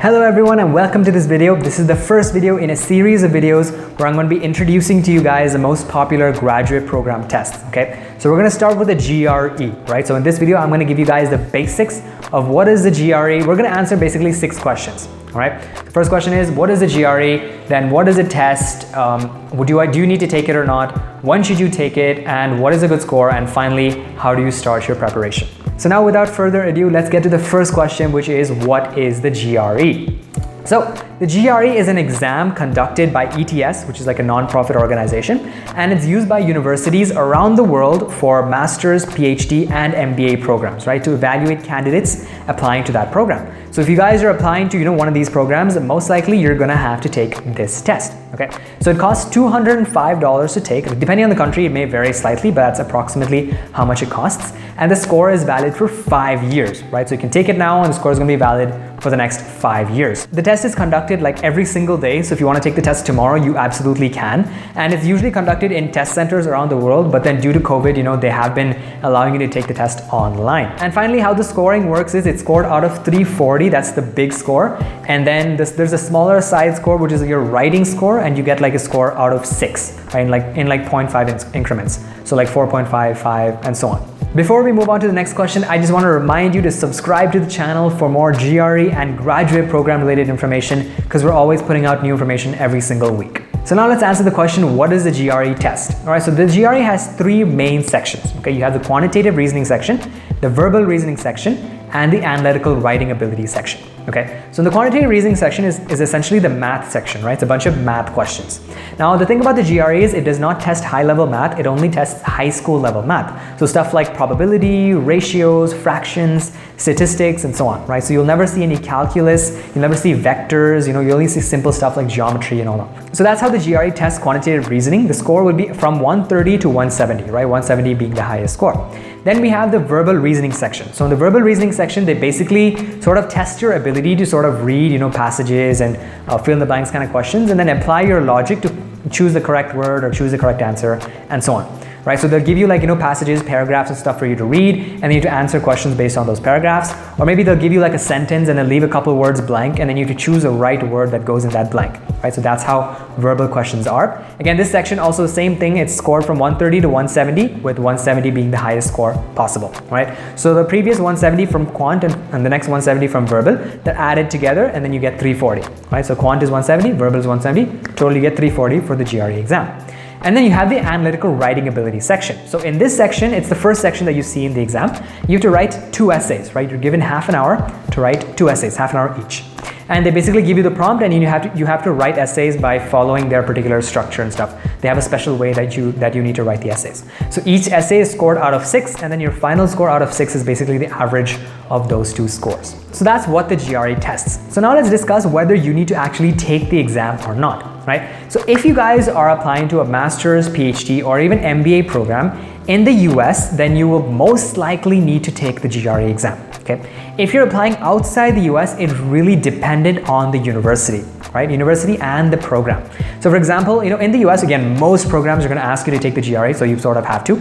Hello everyone and welcome to this video. This is the first video in a series of videos where I'm going to be introducing to you guys the most popular graduate program tests, okay? So we're going to start with the GRE, right? So in this video, I'm going to give you guys the basics of what is the GRE. We're going to answer basically 6 questions, all right? The first question is, what is the GRE? Then what is a test? Do you need to take it or not? When should you take it? And what is a good score? And finally, how do you start your preparation? So now without further ado, let's get to the first question, which is, what is the GRE? So the GRE is an exam conducted by ETS, which is like a non-profit organization, and it's used by universities around the world for master's, PhD, and MBA programs, right? To evaluate candidates applying to that program. So if you guys are applying to, one of these programs, most likely you're gonna have to take this test, okay? So it costs $205 to take. Depending on the country, it may vary slightly, but that's approximately how much it costs. And the score is valid for 5 years, right? So you can take it now and the score is gonna be valid for the next 5 years. The test is conducted like every single day. So if you wanna take the test tomorrow, you absolutely can. And it's usually conducted in test centers around the world, but then due to COVID, they have been allowing you to take the test online. And finally, how the scoring works is it's scored out of 340, that's the big score. And then there's a smaller side score, which is your writing score, and you get like a score out of 6, right? In like 0.5 increments. So like 4.5, 5, and so on. Before we move on to the next question, I just want to remind you to subscribe to the channel for more GRE and graduate program related information, because we're always putting out new information every single week. So now let's answer the question, what is the GRE test? All right, so the GRE has 3 main sections. Okay, you have the quantitative reasoning section, the verbal reasoning section, and the analytical writing ability section. Okay, so the quantitative reasoning section is essentially the math section, right? It's a bunch of math questions. Now, the thing about the GRE is it does not test high-level math, it only tests high school level math. So stuff like probability, ratios, fractions, statistics, and so on, right? So you'll never see any calculus, you'll never see vectors, you only see simple stuff like geometry and all that. So that's how the GRE tests quantitative reasoning. The score would be from 130 to 170, right? 170 being the highest score. Then we have the verbal reasoning section. So in the verbal reasoning section, they basically sort of test your ability to sort of read, passages and fill in the blanks kind of questions, and then apply your logic to choose the correct word or choose the correct answer, and so on. Right, so they'll give you passages, paragraphs and stuff for you to read, and then you have to answer questions based on those paragraphs. Or maybe they'll give you like a sentence and then leave a couple of words blank, and then you have to choose a right word that goes in that blank, right? So that's how verbal questions are. Again, this section also the same thing. It's scored from 130 to 170, with 170 being the highest score possible, right? So the previous 170 from quant and the next 170 from verbal, they're added together and then you get 340, right? So quant is 170, verbal is 170, total you get 340 for the GRE exam. And then you have the analytical writing ability section. So in this section, it's the first section that you see in the exam. You have to write 2 essays, right? You're given half an hour to write 2 essays, half an hour each. And they basically give you the prompt, and you have to write essays by following their particular structure and stuff. They have a special way that you need to write the essays. So each essay is scored out of 6, and then your final score out of 6 is basically the average of those 2 scores. So that's what the GRE tests. So now let's discuss whether you need to actually take the exam or not, right? So if you guys are applying to a master's, PhD, or even MBA program in the US, then you will most likely need to take the GRE exam, okay? If you're applying outside the US, it's really dependent on the university, right? University and the program. So for example, in the US, again, most programs are gonna ask you to take the GRE, so you sort of have to.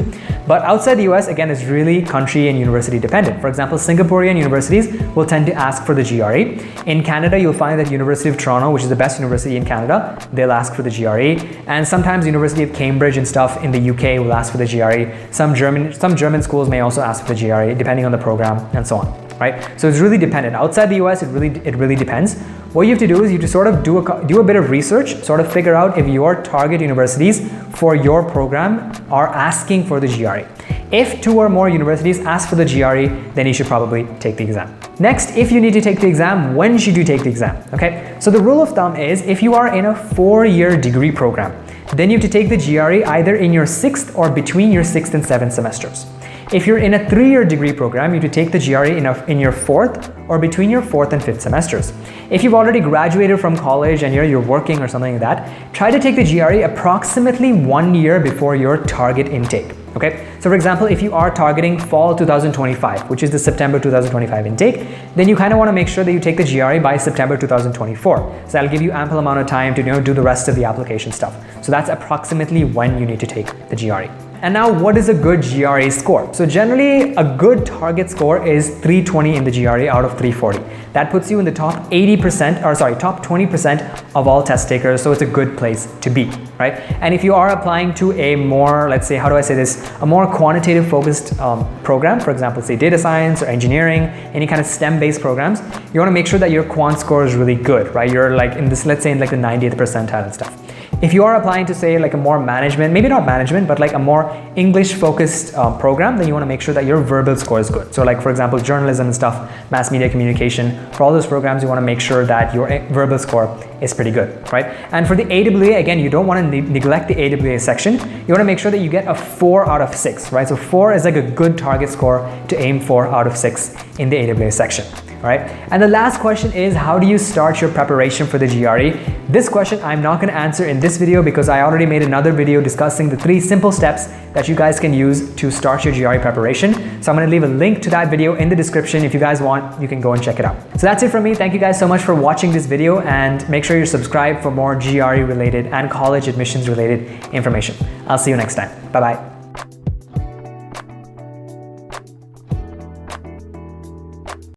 But outside the US, again, it's really country and university dependent. For example, Singaporean universities will tend to ask for the GRE. In Canada, you'll find that University of Toronto, which is the best university in Canada, they'll ask for the GRE. And sometimes University of Cambridge and stuff in the UK will ask for the GRE. Some German schools may also ask for the GRE, depending on the program and so on. Right? So it's really dependent. Outside the US, it really depends. What you have to do is you have to sort of do a bit of research, sort of figure out if your target universities for your program are asking for the GRE. If 2 or more universities ask for the GRE, then you should probably take the exam. Next, if you need to take the exam, when should you take the exam? Okay, so the rule of thumb is if you are in a 4-year degree program, then you have to take the GRE either in your 6th or between your 6th and 7th semesters. If you're in a 3-year degree program, you have to take the GRE in your 4th or between your 4th and 5th semesters. If you've already graduated from college and you're working or something like that, try to take the GRE approximately 1 year before your target intake. Okay, so for example, if you are targeting fall 2025, which is the September 2025 intake, then you kind of want to make sure that you take the GRE by September 2024. So that'll give you ample amount of time to do the rest of the application stuff. So that's approximately when you need to take the GRE. And now, what is a good GRE score? So generally, a good target score is 320 in the GRE out of 340. That puts you in the top 80%, or sorry, top 20% of all test takers. So it's a good place to be, right? And if you are applying to a more, let's say, how do I say this? A more quantitative focused program, for example, say data science or engineering, any kind of STEM-based programs, you want to make sure that your quant score is really good, right? You're like in this, let's say in like the 90th percentile and stuff. If you are applying to say like a more management, maybe not management, but like a more English focused program, then you want to make sure that your verbal score is good. So like for example, journalism and stuff, mass media communication, for all those programs, you want to make sure that your verbal score is pretty good, right? And for the AWA, again, you don't want to neglect the AWA section. You want to make sure that you get a 4 out of 6, right? So 4 is like a good target score to aim for out of 6 in the AWA section. Right? And the last question is, how do you start your preparation for the GRE? This question I'm not going to answer in this video because I already made another video discussing the 3 simple steps that you guys can use to start your GRE preparation. So I'm going to leave a link to that video in the description. If you guys want, you can go and check it out. So that's it from me. Thank you guys so much for watching this video, and make sure you're subscribed for more GRE related and college admissions related information. I'll see you next time. Bye-bye.